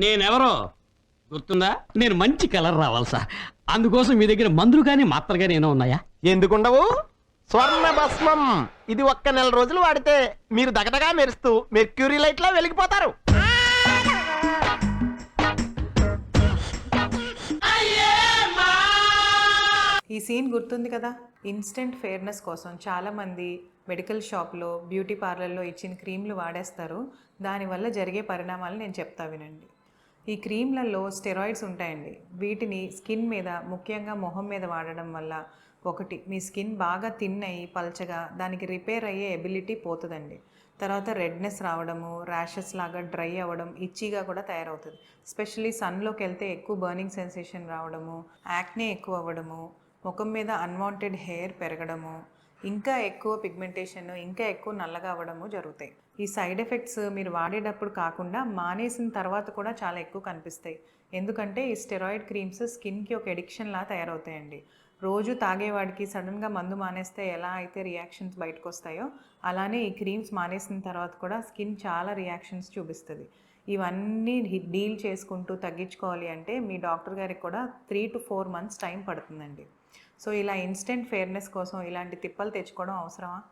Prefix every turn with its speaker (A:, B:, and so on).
A: నేనెవరో గుర్తుందా? నేను మంచి కలర్ రావాలి సార్. అందుకోసం మీ దగ్గర మందులు కానీ మాత్రలు కానీ ఏమైనా ఉన్నాయా?
B: ఎందుకుండవు? స్వర్ణ భస్మం. ఇది ఒక్క నెల రోజులు వాడితే మీరు దగదగా మెరుస్తూ మెర్క్యూరీ లైట్ లా వెలిగిపోతారు.
C: ఈ సీన్ గుర్తుంది కదా. ఇన్స్టెంట్ ఫెయిర్నెస్ కోసం చాలామంది మెడికల్ షాప్లో బ్యూటీ పార్లర్లో ఇచ్చిన క్రీమ్లు వాడేస్తారు. దానివల్ల జరిగే పరిణామాలు నేను చెప్తా వినండి. ఈ క్రీమ్లలో స్టెరాయిడ్స్ ఉంటాయండి. వీటిని స్కిన్ మీద, ముఖ్యంగా మొహం మీద వాడడం వల్ల ఒకటి, మీ స్కిన్ బాగా థిన్ అయ్యి పల్చగా దానికి రిపేర్ అయ్యే ఎబిలిటీ పోతుందండి. తర్వాత రెడ్నెస్ రావడము, ర్యాషెస్ లాగా డ్రై అవ్వడం, ఇచ్చీగా కూడా తయారవుతుంది. ఎస్పెషల్లీ సన్లోకి వెళ్తే ఎక్కువ బర్నింగ్ సెన్సేషన్ రావడము, యాక్నే ఎక్కువ అవ్వడము, ముఖం మీద అన్వాంటెడ్ హెయిర్ పెరగడము, ఇంకా ఎక్కువ పిగ్మెంటేషన్, ఇంకా ఎక్కువ నల్లగా అవ్వడము జరుగుతాయి. ఈ సైడ్ ఎఫెక్ట్స్ మీరు వాడేటప్పుడు కాకుండా మానేసిన తర్వాత కూడా చాలా ఎక్కువ కనిపిస్తాయి. ఎందుకంటే ఈ స్టెరాయిడ్ క్రీమ్స్ స్కిన్కి ఒక ఎడిక్షన్లా తయారవుతాయండి. రోజు తాగేవాడికి సడన్గా మందు మానేస్తే ఎలా అయితే రియాక్షన్స్ బయటకు వస్తాయో, అలానే ఈ క్రీమ్స్ మానేసిన తర్వాత కూడా స్కిన్ చాలా రియాక్షన్స్ చూపిస్తుంది. ఇవన్నీ డీల్ చేసుకుంటూ తగ్గించుకోవాలి అంటే మీ డాక్టర్ గారికి కూడా 3 to 4 months టైం పడుతుందండి. సో ఇలా ఇన్స్టెంట్ ఫెయిర్నెస్ కోసం ఇలాంటి తిప్పలు తెచ్చుకోవడం అవసరమా?